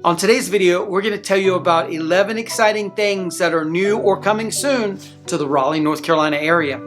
On today's video, we're going to tell you about 11 exciting things that are new or coming soon to the Raleigh, North Carolina area.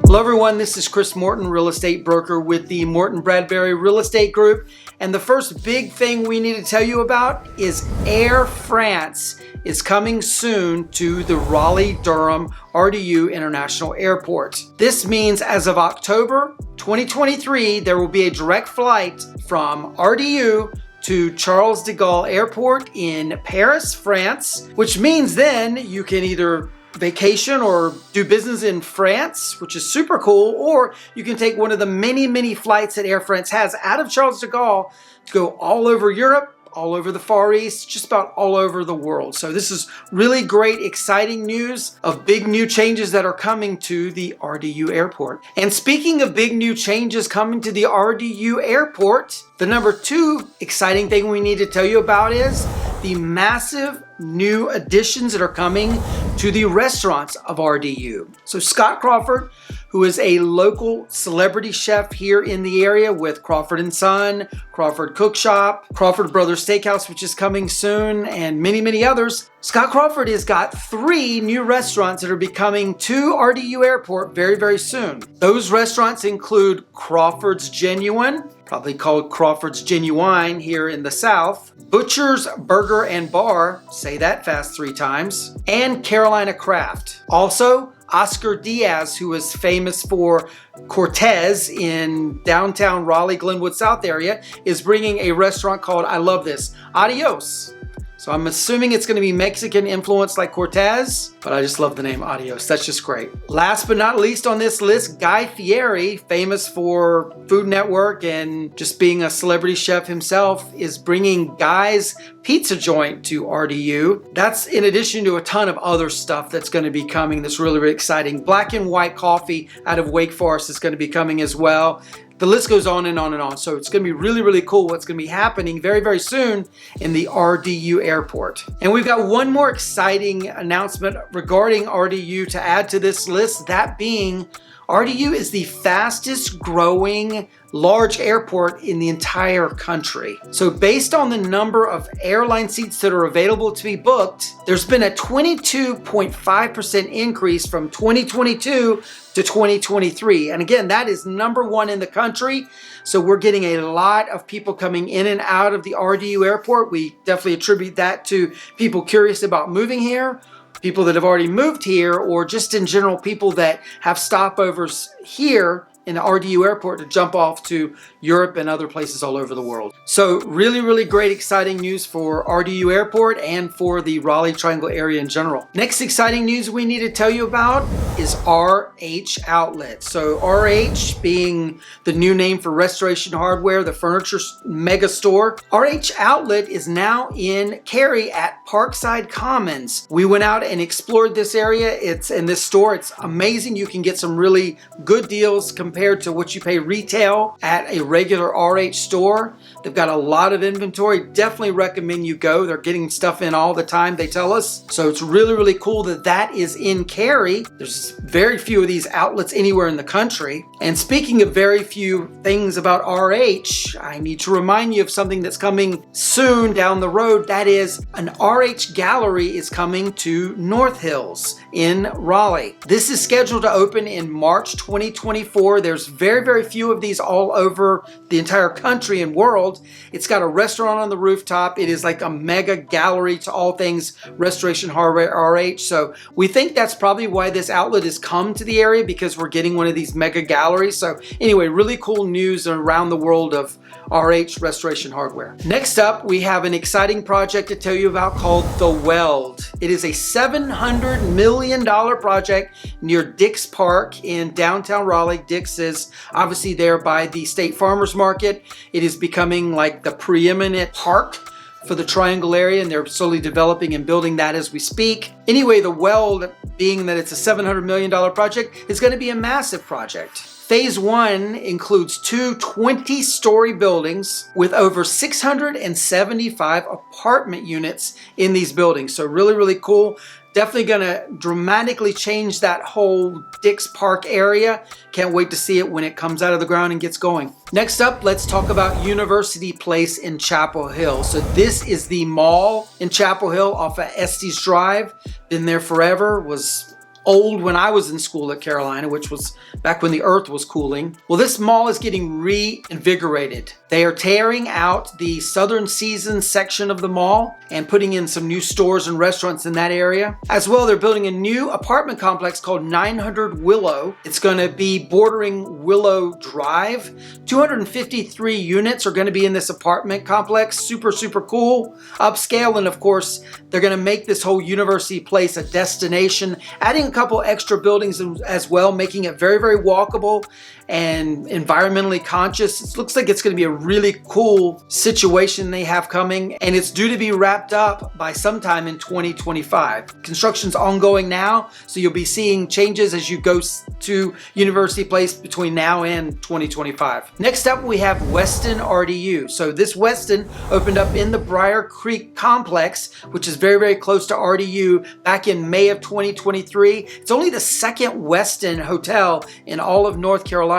Hello everyone, this is Chris Morton, real estate broker with the Morton Bradbury Real Estate Group. And the first big thing we need to tell you about is Air France is coming soon to the Raleigh-Durham RDU International Airport. This means as of October 2023, there will be a direct flight from RDU to Charles de Gaulle Airport in Paris, France, which means then you can either vacation or do business in France, which is super cool, or you can take one of the many flights that Air France has out of Charles de Gaulle to go all over Europe, all over the Far East, just about all over the world. So this is really great, exciting news of big new changes that are coming to the RDU airport. And speaking of big new changes coming to the RDU airport, the number two exciting thing we need to tell you about is the massive new additions that are coming to the restaurants of RDU. So Scott Crawford, who is a local celebrity chef here in the area with Crawford & Son, Crawford Cook Shop, Crawford Brothers Steakhouse, which is coming soon, and many others. Scott Crawford has got 3 new restaurants that are be coming to RDU Airport very soon. Those restaurants include Crawford's Genuine, probably called Crawford's Genuine here in the South, Butcher's Burger and Bar, say that fast 3 times, and Carolina Craft. Also, Oscar Diaz, who is famous for Cortez in downtown Raleigh, Glenwood South area, is bringing a restaurant called, I love this, Adios. So I'm assuming it's going to be Mexican influenced like Cortez, but I just love the name Adios. That's just great. Last but not least on this list, Guy Fieri, famous for Food Network and just being a celebrity chef himself, is bringing Guy's Pizza Joint to RDU. That's in addition to a ton of other stuff that's going to be coming that's really exciting. Black and White Coffee out of Wake Forest is going to be coming as well. The list goes on and on and on. So it's going to be really cool what's going to be happening very soon in the RDU airport. And we've got one more exciting announcement regarding RDU to add to this list, that being RDU is the fastest growing large airport in the entire country. So based on the number of airline seats that are available to be booked, there's been a 22.5% increase from 2022 to 2023. And again, that is #1 in the country. So we're getting a lot of people coming in and out of the RDU airport. We definitely attribute that to people curious about moving here, people that have already moved here, or just in general people that have stopovers here in the RDU airport to jump off to Europe and other places all over the world. So really great, exciting news for RDU airport and for the Raleigh Triangle area in general. Next exciting news we need to tell you about is RH Outlet. So RH being the new name for Restoration Hardware, the furniture mega store. RH Outlet is now in Cary at Parkside Commons. We went out and explored this area. It's in this store. It's amazing. You can get some really good deals compared to what you pay retail at a regular RH store. They've got a lot of inventory. Definitely recommend you go. They're getting stuff in all the time, they tell us. So it's really cool that that is in Cary. There's very few of these outlets anywhere in the country. And speaking of very few things about RH, I need to remind you of something that's coming soon down the road. That is, an RH gallery is coming to North Hills in Raleigh. This is scheduled to open in March 2024. There's very few of these all over the entire country and world. It's got a restaurant on the rooftop. It is like a mega gallery to all things Restoration Hardware RH. So we think that's probably why this outlet has come to the area, because we're getting one of these mega galleries. So anyway, really cool news around the world of RH Restoration Hardware. Next up, we have an exciting project to tell you about called the WELD. It is a $700 million project near Dix Park in downtown Raleigh. Dix is obviously there by the State Farmers Market. It is becoming like the preeminent park for the Triangle area, and they're slowly developing and building that as we speak. Anyway, the WELD, being that it's a $700 million project, is going to be a massive project. Phase 1 includes 2 20-story buildings with over 675 apartment units in these buildings. So really cool. Definitely gonna dramatically change that whole Dix Park area. Can't wait to see it when it comes out of the ground and gets going. Next up, let's talk about University Place in Chapel Hill. So this is the mall in Chapel Hill off of Estes Drive. Been there forever, was old when I was in school at Carolina, which was back when the earth was cooling. Well, this mall is getting reinvigorated. They are tearing out the Southern Seasons section of the mall and putting in some new stores and restaurants in that area. As well, they're building a new apartment complex called 900 Willow. It's going to be bordering Willow Drive. 253 units are going to be in this apartment complex. Super, super cool, upscale, and of course, they're going to make this whole University Place a destination, adding a couple extra buildings as well, making it very, very walkable and environmentally conscious. It looks like it's going to be a really cool situation they have coming, and it's due to be wrapped up by sometime in 2025. Construction's ongoing now, so you'll be seeing changes as you go to University Place between now and 2025. Next up, we have WESTIN RDU. So this WESTIN opened up in the Briar Creek complex, which is very, very close to RDU, back in May of 2023. It's only the second WESTIN hotel in all of North Carolina.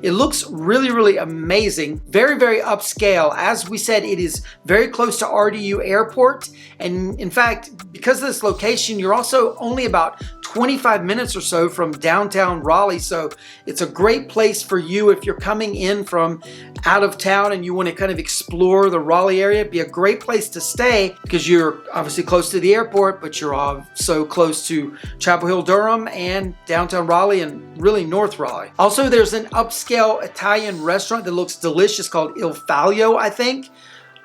It looks really, really amazing. Very, very upscale. As we said, it is very close to RDU Airport. And in fact, because of this location, you're also only about 25 minutes or so from downtown Raleigh. So it's a great place for you if you're coming in from out of town and you want to kind of explore the Raleigh area. It'd be a great place to stay because you're obviously close to the airport, but you're also close to Chapel Hill, Durham, and downtown Raleigh, and really North Raleigh. Also, there's an upscale Italian restaurant that looks delicious called Il Falio, I think.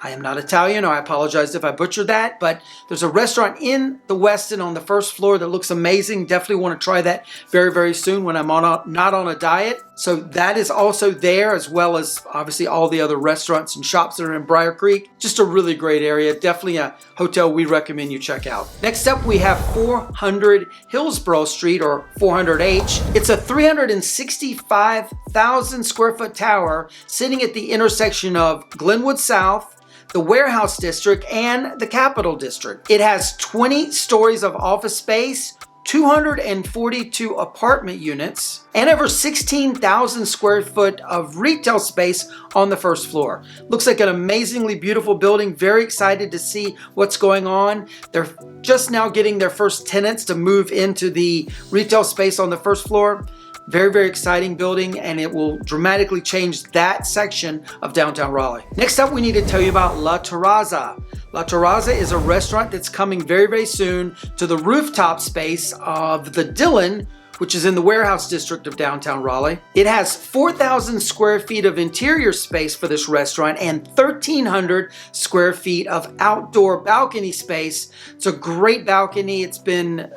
I am not Italian, or I apologize if I butchered that, but there's a restaurant in the Westin on the first floor that looks amazing. Definitely want to try that very, very soon when I'm not on a diet. So that is also there, as well as obviously all the other restaurants and shops that are in Briar Creek. Just a really great area. Definitely a hotel we recommend you check out. Next up, we have 400 Hillsborough Street, or 400H. It's a 365,000 square foot tower sitting at the intersection of Glenwood South, the Warehouse District, and the Capitol District. It has 20 stories of office space, 242 apartment units, and over 16,000 square foot of retail space on the first floor. Looks like an amazingly beautiful building. Very excited to see what's going on. They're just now getting their first tenants to move into the retail space on the first floor. Very, very exciting building, and it will dramatically change that section of downtown Raleigh. Next up, we need to tell you about La Terrazza. La Terrazza is a restaurant that's coming very, very soon to the rooftop space of the Dillon, which is in the Warehouse District of downtown Raleigh. It has 4,000 square feet of interior space for this restaurant and 1,300 square feet of outdoor balcony space. It's a great balcony. It's been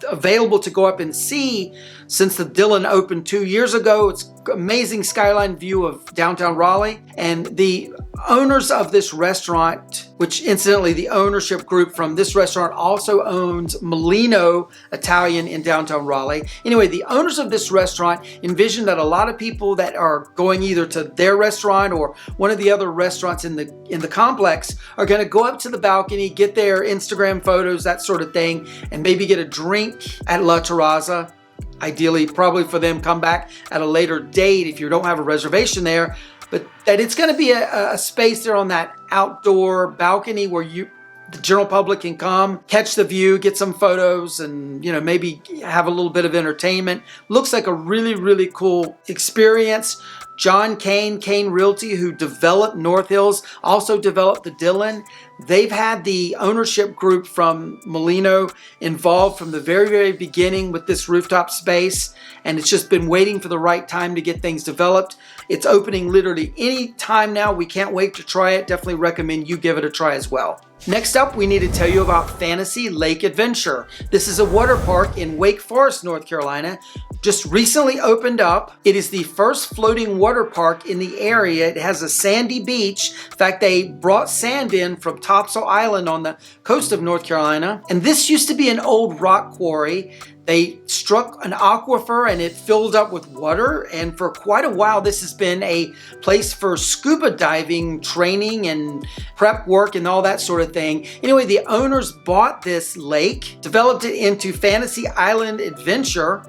available to go up and see since the Dillon opened 2 years ago. It's amazing skyline view of downtown Raleigh. And the owners of this restaurant, which incidentally the ownership group from this restaurant also owns Molino Italian in downtown Raleigh. Anyway, the owners of this restaurant envision that a lot of people that are going either to their restaurant or one of the other restaurants in the complex are going to go up to the balcony, get their Instagram photos, that sort of thing, and maybe get a drink at La Terrazza. Ideally, probably for them, come back at a later date if you don't have a reservation there. But that it's going to be a space there on that outdoor balcony where the general public can come, catch the view, get some photos, and maybe have a little bit of entertainment. Looks like a really, really cool experience. John Kane Realty, who developed North Hills, also developed the Dillon. They've had the ownership group from Molino involved from the very, very beginning with this rooftop space, and it's just been waiting for the right time to get things developed. It's opening literally any time now. We can't wait to try it. Definitely recommend you give it a try as well. Next up, we need to tell you about Fantasy Lake Adventure. This is a water park in Wake Forest, North Carolina. Just recently opened up. It is the first floating water park in the area. It has a sandy beach. In fact, they brought sand in from Topsail Island on the coast of North Carolina. And this used to be an old rock quarry. They struck an aquifer and it filled up with water, and for quite a while this has been a place for scuba diving training and prep work and all that sort of thing. Anyway, the owners bought this lake, developed it into Fantasy Island Adventure,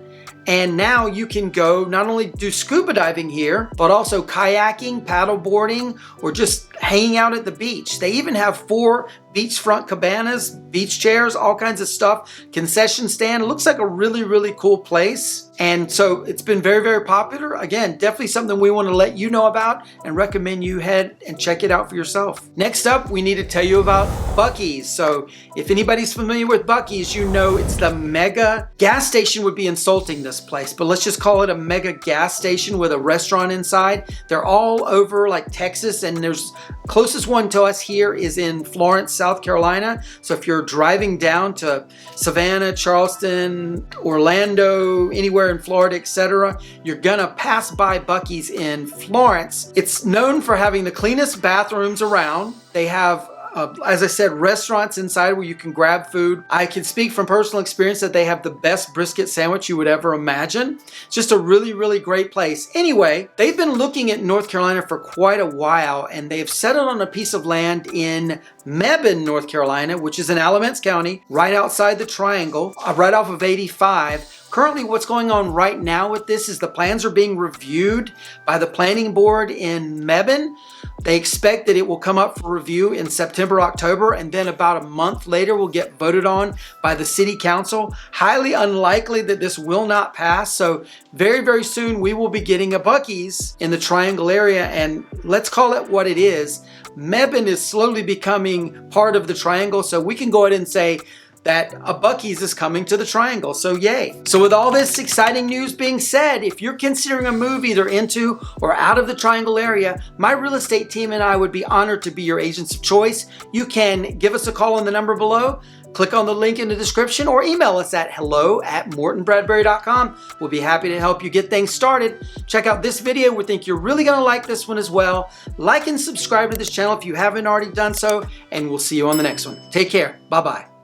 and now you can go not only do scuba diving here, but also kayaking, paddle boarding, or just hanging out at the beach. They even have 4 beachfront cabanas, beach chairs, all kinds of stuff, concession stand. It looks like a really, really cool place. And so it's been very, very popular. Again, definitely something we want to let you know about and recommend you head and check it out for yourself. Next up, we need to tell you about Buc-ees. So if anybody's familiar with Buc-ees, you know it's the mega gas station. Would be insulting this place, but let's just call it a mega gas station with a restaurant inside. They're all over like Texas, and there's closest one to us here is in Florence, South Carolina. So if you're driving down to Savannah, Charleston, Orlando, anywhere in Florida, etc., you're gonna pass by Buc-ees in Florence. It's known for having the cleanest bathrooms around. They have as I said, restaurants inside where you can grab food. I can speak from personal experience that they have the best brisket sandwich you would ever imagine. It's just a really, really great place. Anyway, they've been looking at North Carolina for quite a while, and they've settled on a piece of land in Mebane, North Carolina, which is in Alamance County, right outside the Triangle, right off of 85. Currently, what's going on right now with this is the plans are being reviewed by the planning board in Mebane. They expect that it will come up for review in September, October, and then about a month later will get voted on by the city council. Highly unlikely that this will not pass. So very, very soon we will be getting a Buc-ees in the Triangle area, and let's call it what it is. Mebane is slowly becoming part of the Triangle, so we can go ahead and say that a Buc-ees is coming to the Triangle, so yay. So with all this exciting news being said, if you're considering a move either into or out of the Triangle area, my real estate team and I would be honored to be your agents of choice. You can give us a call on the number below, click on the link in the description, or email us at hello@mortonbradbury.com. We'll be happy to help you get things started. Check out this video. We think you're really gonna like this one as well. Like and subscribe to this channel if you haven't already done so, and we'll see you on the next one. Take care. Bye-bye.